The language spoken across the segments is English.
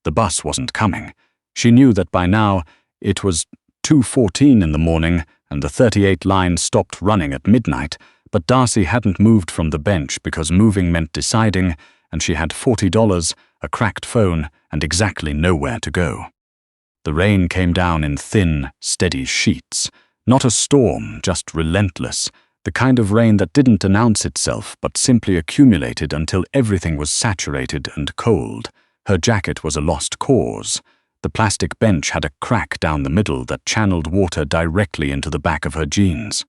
The bus wasn't coming. She knew that by now it was 2:14 in the morning and the 38 line stopped running at midnight, but Darcy hadn't moved from the bench because moving meant deciding, and she had $40, a cracked phone, and exactly nowhere to go. The rain came down in thin, steady sheets. Not a storm, just relentless, the kind of rain that didn't announce itself but simply accumulated until everything was saturated and cold. Her jacket was a lost cause. The plastic bench had a crack down the middle that channeled water directly into the back of her jeans.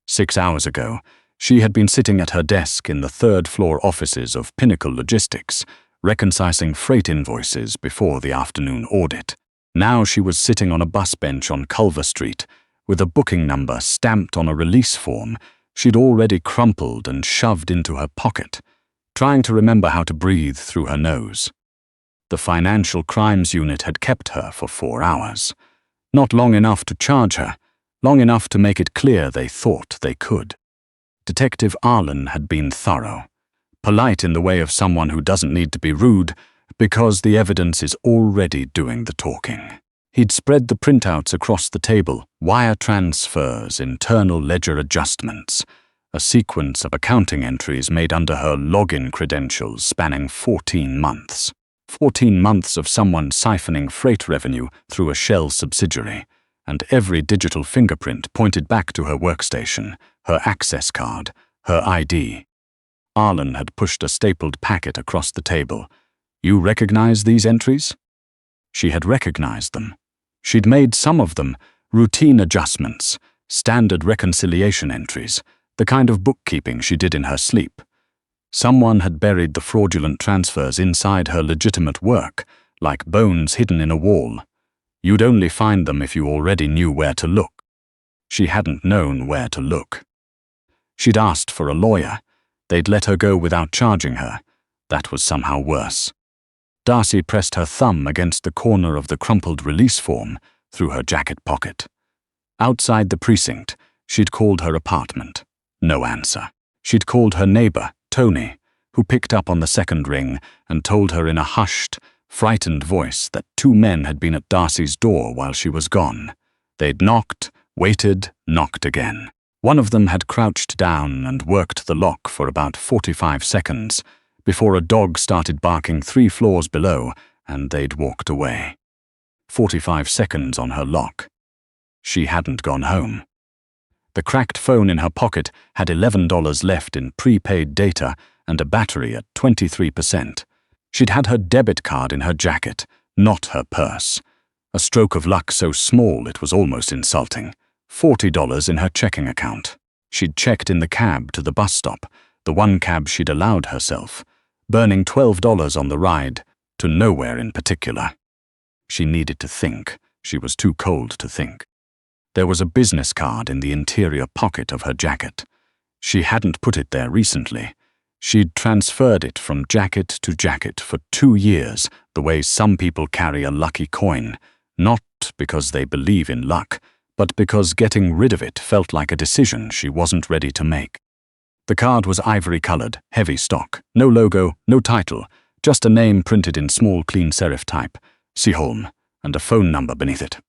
6 hours ago, she had been sitting at her desk in the third-floor offices of Pinnacle Logistics, reconciling freight invoices before the afternoon audit. Now she was sitting on a bus bench on Culver Street, with a booking number stamped on a release form she'd already crumpled and shoved into her pocket, trying to remember how to breathe through her nose. The Financial Crimes Unit had kept her for 4 hours. Not long enough to charge her, long enough to make it clear they thought they could. Detective Arlen had been thorough, polite in the way of someone who doesn't need to be rude because the evidence is already doing the talking. He'd spread the printouts across the table, wire transfers, internal ledger adjustments, a sequence of accounting entries made under her login credentials spanning 14 months. 14 months of someone siphoning freight revenue through a shell subsidiary, and every digital fingerprint pointed back to her workstation, her access card, her ID. Arlen had pushed a stapled packet across the table. "You recognize these entries?" She had recognized them. She'd made some of them routine adjustments, standard reconciliation entries, the kind of bookkeeping she did in her sleep. Someone had buried the fraudulent transfers inside her legitimate work, like bones hidden in a wall. You'd only find them if you already knew where to look. She hadn't known where to look. She'd asked for a lawyer. They'd let her go without charging her. That was somehow worse. Darcy pressed her thumb against the corner of the crumpled release form through her jacket pocket. Outside the precinct, she'd called her apartment. No answer. She'd called her neighbor, Tony, who picked up on the second ring and told her in a hushed, frightened voice that 2 men had been at Darcy's door while she was gone. They'd knocked, waited, knocked again. One of them had crouched down and worked the lock for about 45 seconds before a dog started barking 3 floors below and they'd walked away. 45 seconds on her lock. She hadn't gone home. The cracked phone in her pocket had $11 left in prepaid data and a battery at 23%. She'd had her debit card in her jacket, not her purse. A stroke of luck so small it was almost insulting. $40 in her checking account. She'd checked in the cab to the bus stop, the one cab she'd allowed herself, burning $12 on the ride to nowhere in particular. She needed to think. She was too cold to think. There was a business card in the interior pocket of her jacket. She hadn't put it there recently. She'd transferred it from jacket to jacket for 2 years, the way some people carry a lucky coin, not because they believe in luck, but because getting rid of it felt like a decision she wasn't ready to make. The card was ivory-colored, heavy stock, no logo, no title, just a name printed in small clean serif type, C. Holm, and a phone number beneath it.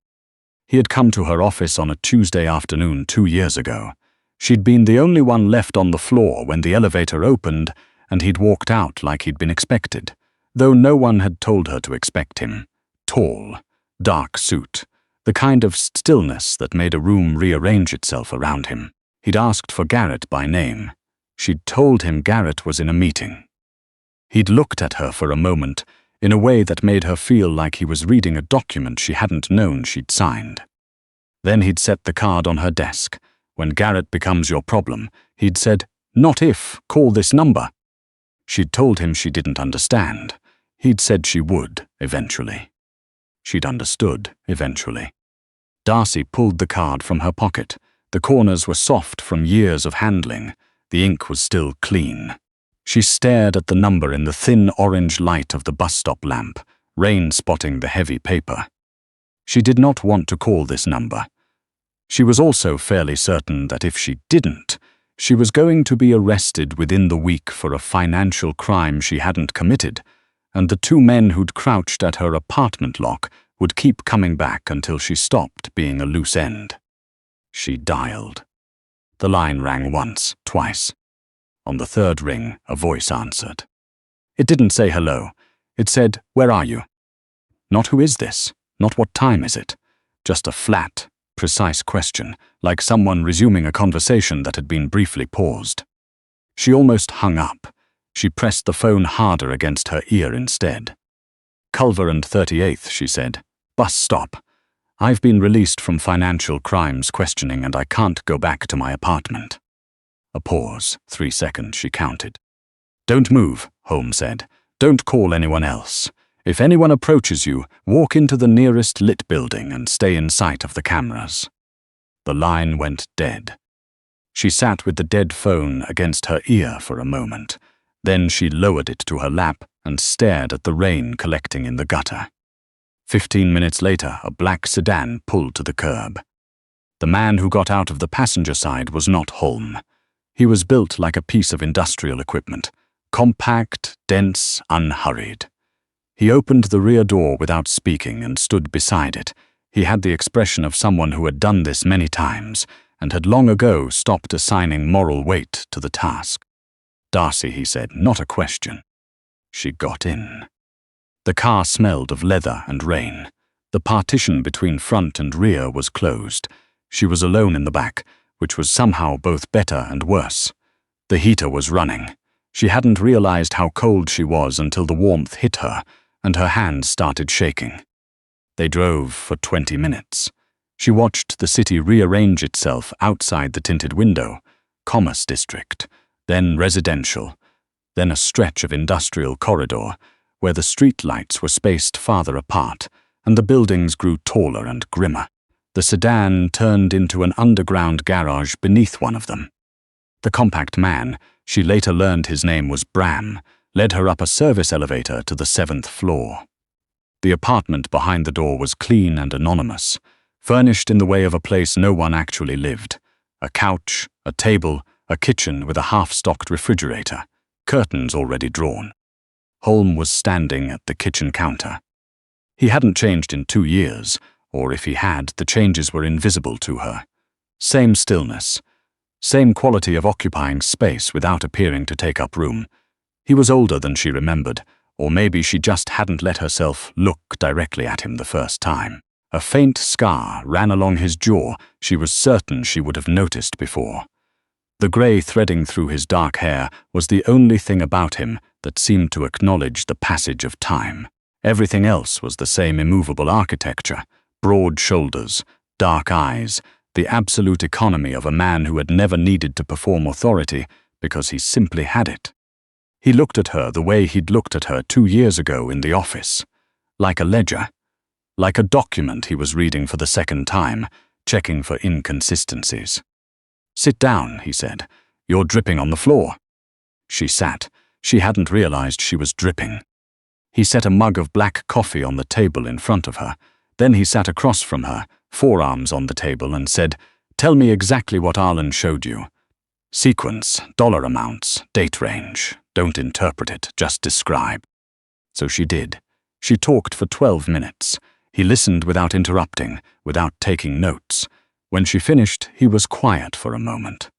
He had come to her office on a Tuesday afternoon 2 years ago. She'd been the only one left on the floor when the elevator opened, and he'd walked out like he'd been expected, though no one had told her to expect him. Tall, dark suit, the kind of stillness that made a room rearrange itself around him. He'd asked for Garrett by name. She'd told him Garrett was in a meeting. He'd looked at her for a moment, in a way that made her feel like he was reading a document she hadn't known she'd signed. Then he'd set the card on her desk. When Garrett becomes your problem, he'd said, "Not if, call this number." She'd told him she didn't understand. He'd said she would, eventually. She'd understood, eventually. Darcy pulled the card from her pocket. The corners were soft from years of handling. The ink was still clean. She stared at the number in the thin orange light of the bus stop lamp, rain spotting the heavy paper. She did not want to call this number. She was also fairly certain that if she didn't, she was going to be arrested within the week for a financial crime she hadn't committed, and the two men who'd crouched at her apartment lock would keep coming back until she stopped being a loose end. She dialed. The line rang once, twice. On the third ring, a voice answered. It didn't say hello. It said, "Where are you?" Not "Who is this?" Not "What time is it?" Just a flat, precise question, like someone resuming a conversation that had been briefly paused. She almost hung up. She pressed the phone harder against her ear instead. "Culver and 38th, she said. "Bus stop. I've been released from financial crimes questioning and I can't go back to my apartment." A pause, 3 seconds, she counted. "Don't move," Holm said. "Don't call anyone else. If anyone approaches you, walk into the nearest lit building and stay in sight of the cameras." The line went dead. She sat with the dead phone against her ear for a moment. Then she lowered it to her lap and stared at the rain collecting in the gutter. 15 minutes later, a black sedan pulled to the curb. The man who got out of the passenger side was not Holm. He was built like a piece of industrial equipment, compact, dense, unhurried. He opened the rear door without speaking and stood beside it. He had the expression of someone who had done this many times and had long ago stopped assigning moral weight to the task. "Darcy," he said, "not a question." She got in. The car smelled of leather and rain. The partition between front and rear was closed. She was alone in the back, which was somehow both better and worse. The heater was running. She hadn't realized how cold she was until the warmth hit her, and her hands started shaking. They drove for 20 minutes. She watched the city rearrange itself outside the tinted window, commerce district, then residential, then a stretch of industrial corridor, where the street lights were spaced farther apart, and the buildings grew taller and grimmer. The sedan turned into an underground garage beneath one of them. The compact man, she later learned his name was Bram, led her up a service elevator to the 7th floor. The apartment behind the door was clean and anonymous, furnished in the way of a place no one actually lived. A couch, a table, a kitchen with a half-stocked refrigerator, curtains already drawn. Holm was standing at the kitchen counter. He hadn't changed in 2 years, or if he had, the changes were invisible to her. Same stillness, same quality of occupying space without appearing to take up room. He was older than she remembered, or maybe she just hadn't let herself look directly at him the first time. A faint scar ran along his jaw she was certain she would have noticed before. The grey threading through his dark hair was the only thing about him that seemed to acknowledge the passage of time. Everything else was the same immovable architecture, broad shoulders, dark eyes, the absolute economy of a man who had never needed to perform authority because he simply had it. He looked at her the way he'd looked at her 2 years ago in the office, like a ledger, like a document he was reading for the second time, checking for inconsistencies. "Sit down," he said. "You're dripping on the floor." She sat. She hadn't realized she was dripping. He set a mug of black coffee on the table in front of her. Then he sat across from her, forearms on the table, and said, "Tell me exactly what Arlen showed you. Sequence, dollar amounts, date range. Don't interpret it, just describe." So she did. She talked for 12 minutes. He listened without interrupting, without taking notes. When she finished, he was quiet for a moment.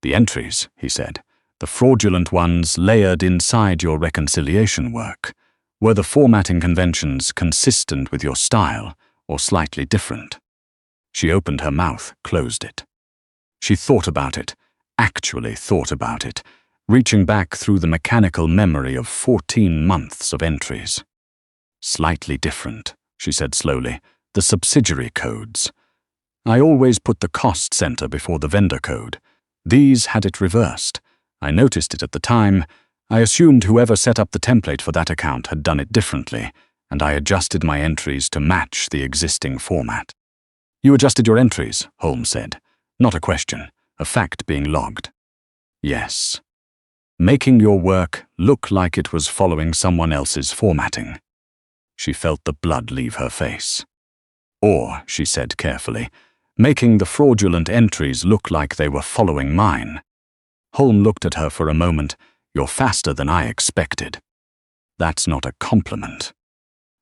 "The entries," he said, "the fraudulent ones layered inside your reconciliation work. Were the formatting conventions consistent with your style, or slightly different?" She opened her mouth, closed it. She thought about it, actually thought about it, reaching back through the mechanical memory of 14 months of entries. "Slightly different," she said slowly, "the subsidiary codes. I always put the cost center before the vendor code. These had it reversed. I noticed it at the time. I assumed whoever set up the template for that account had done it differently, and I adjusted my entries to match the existing format." "You adjusted your entries," Holmes said. "Not a question, a fact being logged." "Yes. Making your work look like it was following someone else's formatting." She felt the blood leave her face. "Or," she said carefully, "making the fraudulent entries look like they were following mine." Holm looked at her for a moment. "You're faster than I expected." That's not a compliment.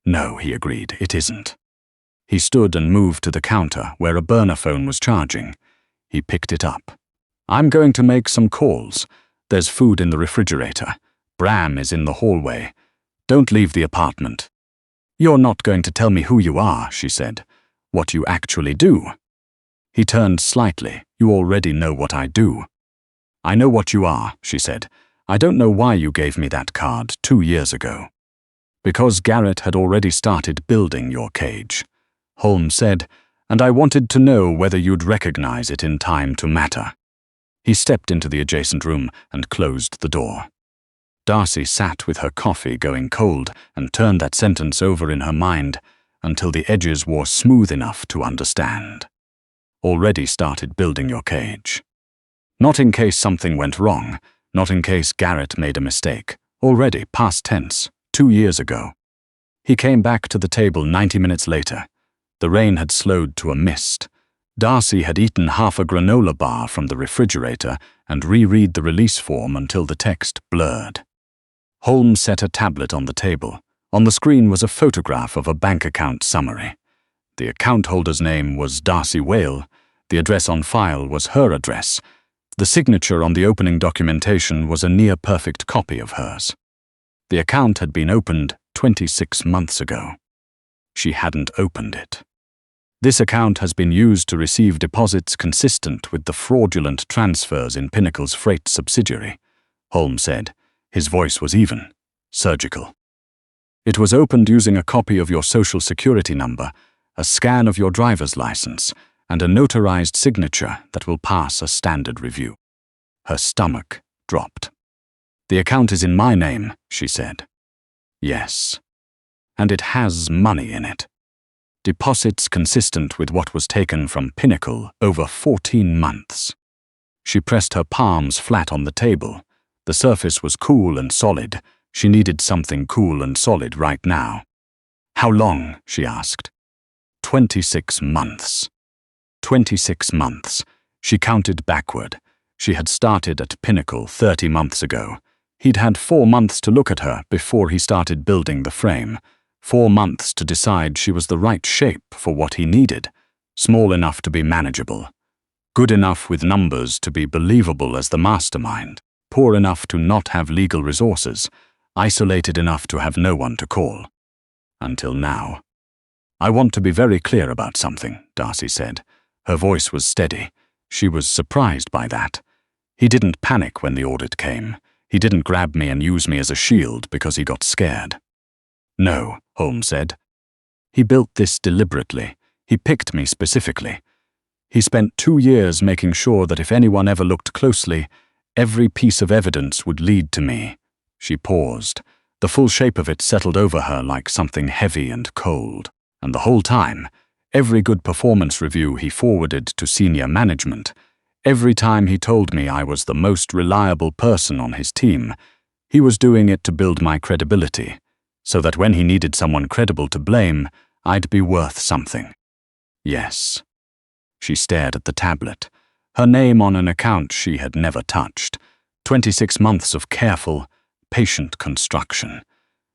No, he agreed, it isn't. He stood and moved to the counter where a burner phone was charging. He picked it up. I'm going to make some calls. There's food in the refrigerator. Bram is in the hallway. Don't leave the apartment. You're not going to tell me who you are, she said. What you actually do. He turned slightly. You already know what I do. I know what you are, she said. I don't know why you gave me that card 2 years ago. Because Garrett had already started building your cage. Holm said, and I wanted to know whether you'd recognize it in time to matter. He stepped into the adjacent room and closed the door. Darcy sat with her coffee going cold and turned that sentence over in her mind until the edges were smooth enough to understand. Already started building your cage. Not in case something went wrong, not in case Garrett made a mistake. Already past tense, 2 years ago. He came back to the table 90 minutes later. The rain had slowed to a mist. Darcy had eaten half a granola bar from the refrigerator and reread the release form until the text blurred. Holm set a tablet on the table. On the screen was a photograph of a bank account summary. The account holder's name was Darcy Whale. The address on file was her address. The signature on the opening documentation was a near-perfect copy of hers. The account had been opened 26 months ago. She hadn't opened it. This account has been used to receive deposits consistent with the fraudulent transfers in Pinnacle's freight subsidiary, Holm said. His voice was even, surgical. It was opened using a copy of your social security number, a scan of your driver's license, and a notarized signature that will pass a standard review. Her stomach dropped. The account is in my name, she said. Yes. And it has money in it. Deposits consistent with what was taken from Pinnacle over 14 months. She pressed her palms flat on the table. The surface was cool and solid. She needed something cool and solid right now. How long? She asked. 26 months. 26 months. She counted backward. She had started at Pinnacle 30 months ago. He'd had 4 months to look at her before he started building the frame. 4 months to decide she was the right shape for what he needed. Small enough to be manageable. Good enough with numbers to be believable as the mastermind. Poor enough to not have legal resources. Isolated enough to have no one to call. Until now. I want to be very clear about something, Darcy said. Her voice was steady. She was surprised by that. He didn't panic when the audit came. He didn't grab me and use me as a shield because he got scared. No, Holm said. He built this deliberately. He picked me specifically. He spent 2 years making sure that if anyone ever looked closely, every piece of evidence would lead to me. She paused. The full shape of it settled over her like something heavy and cold. And the whole time, every good performance review he forwarded to senior management, every time he told me I was the most reliable person on his team, he was doing it to build my credibility, so that when he needed someone credible to blame, I'd be worth something. Yes. She stared at the tablet, her name on an account she had never touched. 26 months of careful, patient construction.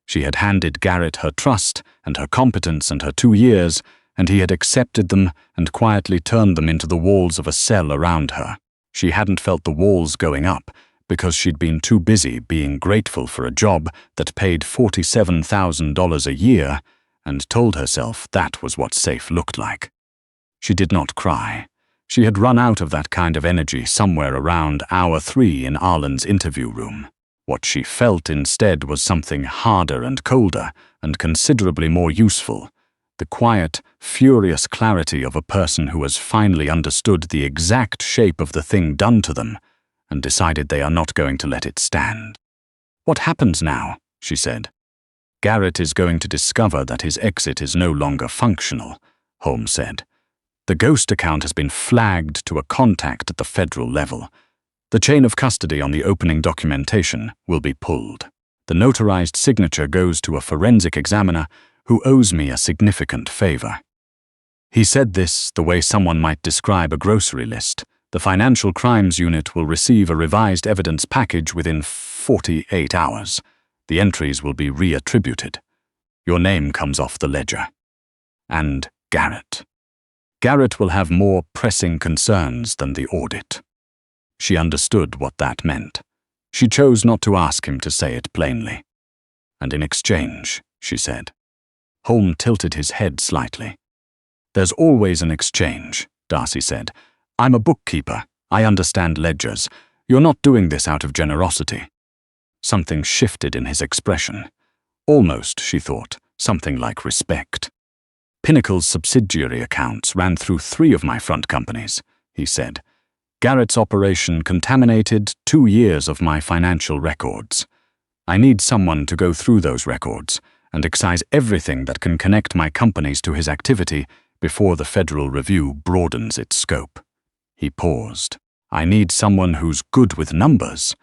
She had handed Garrett her trust and her competence and her 2 years, and he had accepted them and quietly turned them into the walls of a cell around her. She hadn't felt the walls going up because she'd been too busy being grateful for a job that paid $47,000 a year and told herself that was what safe looked like. She did not cry. She had run out of that kind of energy somewhere around hour 3 in Arlen's interview room. What she felt instead was something harder and colder and considerably more useful. The quiet, furious clarity of a person who has finally understood the exact shape of the thing done to them and decided they are not going to let it stand. What happens now? She said. Garrett is going to discover that his exit is no longer functional, Holm said. The ghost account has been flagged to a contact at the federal level. The chain of custody on the opening documentation will be pulled. The notarized signature goes to a forensic examiner who owes me a significant favor. He said this the way someone might describe a grocery list. The Financial Crimes Unit will receive a revised evidence package within 48 hours. The entries will be reattributed. Your name comes off the ledger. And Garrett. Garrett will have more pressing concerns than the audit. She understood what that meant. She chose not to ask him to say it plainly. And in exchange, she said. Holm tilted his head slightly. There's always an exchange, Darcy said. I'm a bookkeeper. I understand ledgers. You're not doing this out of generosity. Something shifted in his expression. Almost, she thought, something like respect. Pinnacle's subsidiary accounts ran through 3 of my front companies, he said. Garrett's operation contaminated 2 years of my financial records. I need someone to go through those records and excise everything that can connect my companies to his activity before the federal review broadens its scope. He paused. I need someone who's good with numbers,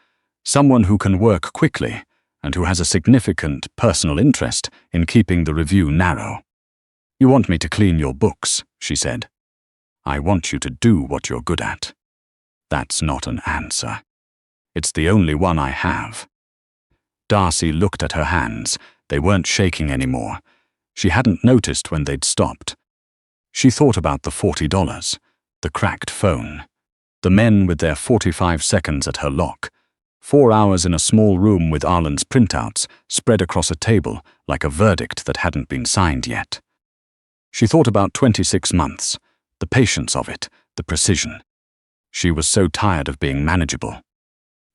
someone who can work quickly and who has a significant personal interest in keeping the review narrow. You want me to clean your books, she said. I want you to do what you're good at. That's not an answer. It's the only one I have. Darcy looked at her hands. They weren't shaking anymore. She hadn't noticed when they'd stopped. She thought about the $40, the cracked phone, the men with their 45 seconds at her lock, 4 hours in a small room with Arlen's printouts spread across a table like a verdict that hadn't been signed yet. She thought about 26 months, the patience of it, the precision. She was so tired of being manageable.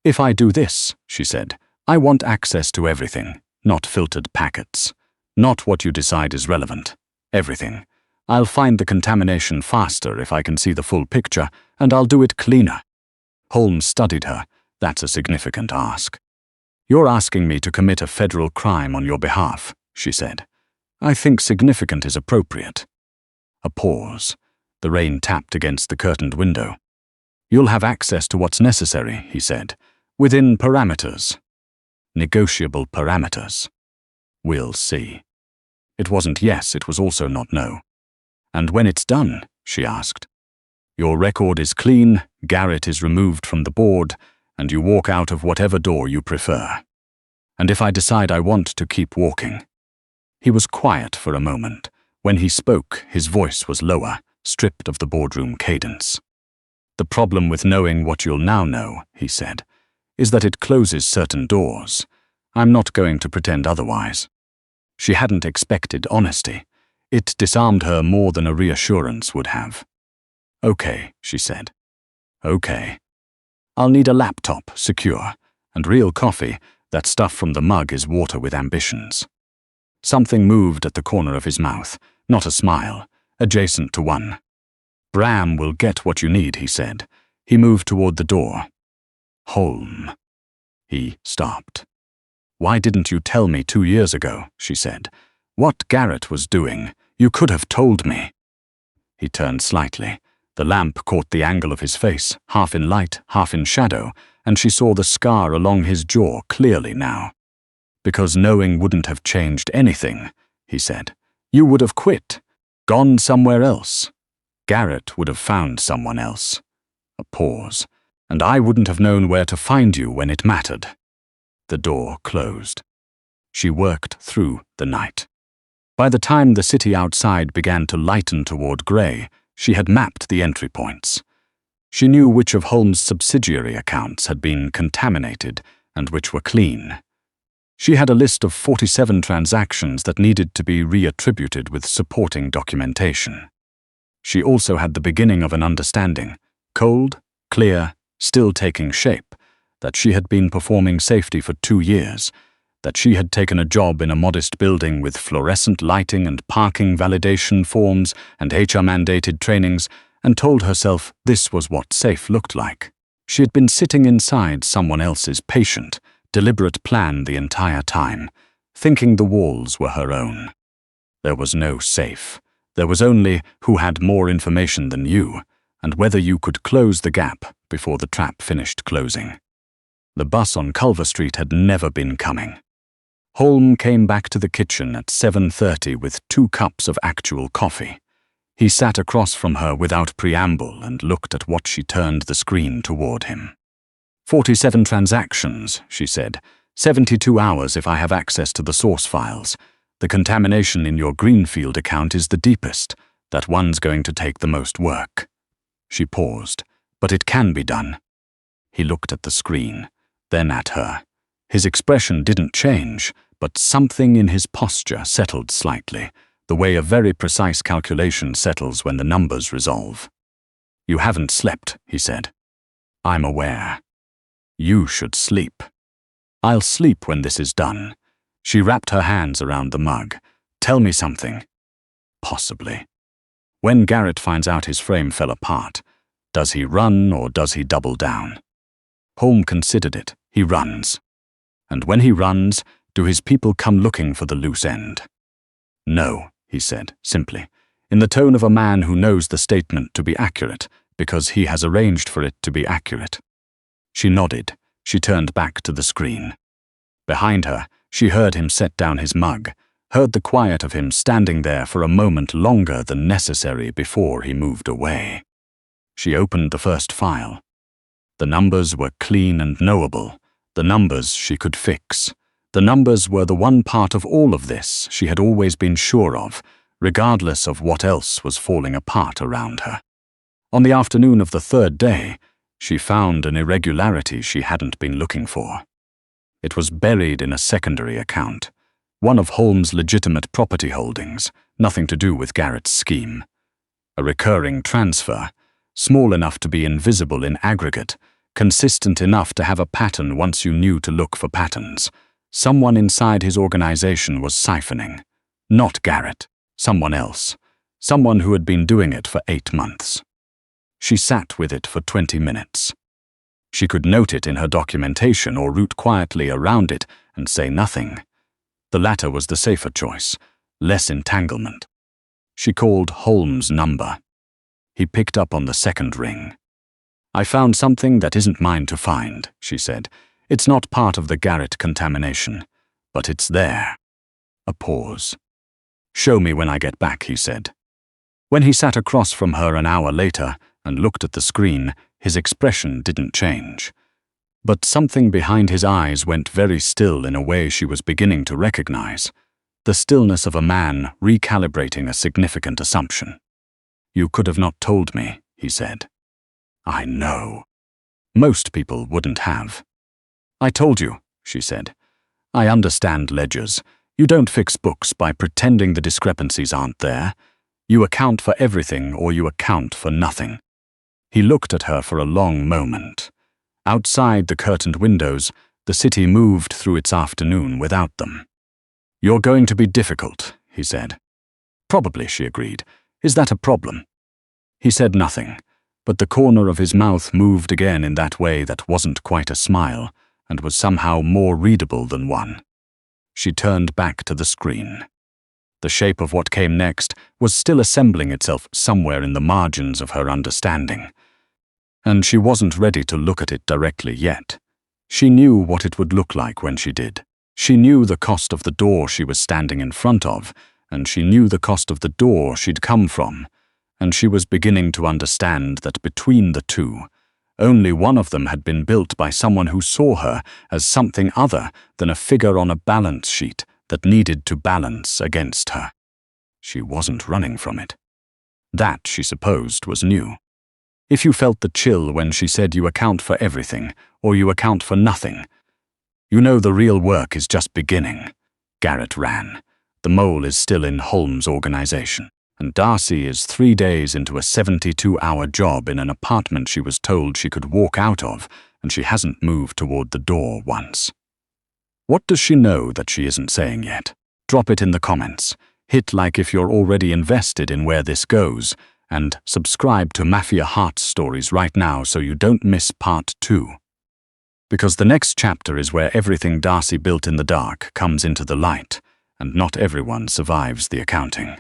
If I do this, she said, I want access to everything, not filtered packets. Not what you decide is relevant. Everything. I'll find the contamination faster if I can see the full picture, and I'll do it cleaner. Holm studied her. That's a significant ask. You're asking me to commit a federal crime on your behalf, she said. I think significant is appropriate. A pause. The rain tapped against the curtained window. You'll have access to what's necessary, he said, within parameters. Negotiable parameters. We'll see. It wasn't yes, it was also not no. And when it's done, she asked. Your record is clean, Garrett is removed from the board, and you walk out of whatever door you prefer. And if I decide I want to keep walking. He was quiet for a moment. When he spoke, his voice was lower, stripped of the boardroom cadence. The problem with knowing what you'll now know, he said, is that it closes certain doors. I'm not going to pretend otherwise. She hadn't expected honesty. It disarmed her more than a reassurance would have. Okay, she said. Okay. I'll need a laptop, secure, and real coffee. That stuff from the mug is water with ambitions. Something moved at the corner of his mouth, not a smile, adjacent to one. Bram will get what you need, he said. He moved toward the door. Holm. He stopped. Why didn't you tell me 2 years ago, she said. What Garrett was doing, you could have told me. He turned slightly. The lamp caught the angle of his face, half in light, half in shadow, and she saw the scar along his jaw clearly now. Because knowing wouldn't have changed anything, he said. You would have quit, gone somewhere else. Garrett would have found someone else. A pause. And I wouldn't have known where to find you when it mattered. The door closed. She worked through the night. By the time the city outside began to lighten toward grey, she had mapped the entry points. She knew which of Holm's subsidiary accounts had been contaminated and which were clean. She had a list of 47 transactions that needed to be reattributed with supporting documentation. She also had the beginning of an understanding, cold, clear, still taking shape, that she had been performing safety for 2 years, that she had taken a job in a modest building with fluorescent lighting and parking validation forms and HR-mandated trainings, and told herself this was what safe looked like. She had been sitting inside someone else's patient, deliberate plan the entire time, thinking the walls were her own. There was no safe. There was only who had more information than you, and whether you could close the gap before the trap finished closing. The bus on Culver Street had never been coming. Holm came back to the kitchen at 7:30 with 2 cups of actual coffee. He sat across from her without preamble and looked at what she turned the screen toward him. 47 transactions, she said, 72 hours if I have access to the source files. The contamination in your Greenfield account is the deepest. That one's going to take the most work." She paused. "But it can be done." He looked at the screen, then at her. His expression didn't change, but something in his posture settled slightly, the way a very precise calculation settles when the numbers resolve. "You haven't slept," he said. "I'm aware. You should sleep." "I'll sleep when this is done." She wrapped her hands around the mug. "Tell me something." "Possibly. When Garrett finds out his frame fell apart, does he run or does he double down?" Holm considered it. "He runs." "And when he runs, do his people come looking for the loose end?" "No," he said, simply, in the tone of a man who knows the statement to be accurate, because he has arranged for it to be accurate. She nodded. She turned back to the screen. Behind her, she heard him set down his mug, heard the quiet of him standing there for a moment longer than necessary before he moved away. She opened the first file. The numbers were clean and knowable. The numbers she could fix. The numbers were the one part of all of this she had always been sure of, regardless of what else was falling apart around her. On the afternoon of the third day, she found an irregularity she hadn't been looking for. It was buried in a secondary account, one of Holm's legitimate property holdings, nothing to do with Garrett's scheme. A recurring transfer, small enough to be invisible in aggregate, consistent enough to have a pattern once you knew to look for patterns. Someone inside his organization was siphoning. Not Garrett, someone else. Someone who had been doing it for 8 months. She sat with it for 20 minutes. She could note it in her documentation or root quietly around it and say nothing. The latter was the safer choice, less entanglement. She called Holm's number. He picked up on the second ring. "I found something that isn't mine to find," she said. "It's not part of the Garrett contamination, but it's there." A pause. "Show me when I get back," he said. When he sat across from her an hour later and looked at the screen, his expression didn't change. But something behind his eyes went very still in a way she was beginning to recognize. The stillness of a man recalibrating a significant assumption. "You could have not told me," he said. "I know. Most people wouldn't have." "I told you," she said. "I understand ledgers. You don't fix books by pretending the discrepancies aren't there. You account for everything or you account for nothing." He looked at her for a long moment. Outside the curtained windows, the city moved through its afternoon without them. "You're going to be difficult," he said. "Probably," she agreed. "Is that a problem?" He said nothing, but the corner of his mouth moved again in that way that wasn't quite a smile and was somehow more readable than one. She turned back to the screen. The shape of what came next was still assembling itself somewhere in the margins of her understanding. And she wasn't ready to look at it directly yet. She knew what it would look like when she did. She knew the cost of the door she was standing in front of, and she knew the cost of the door she'd come from, and she was beginning to understand that between the two, only one of them had been built by someone who saw her as something other than a figure on a balance sheet that needed to balance against her. She wasn't running from it. That, she supposed, was new. If you felt the chill when she said you account for everything, or you account for nothing, you know the real work is just beginning. Garrett ran. The mole is still in Holm's organization, and Darcy is 3 days into a 72-hour job in an apartment she was told she could walk out of, and she hasn't moved toward the door once. What does she know that she isn't saying yet? Drop it in the comments. Hit like if you're already invested in where this goes, and subscribe to Mafia Heart Stories right now so you don't miss part 2. Because the next chapter is where everything Darcy built in the dark comes into the light, and not everyone survives the accounting.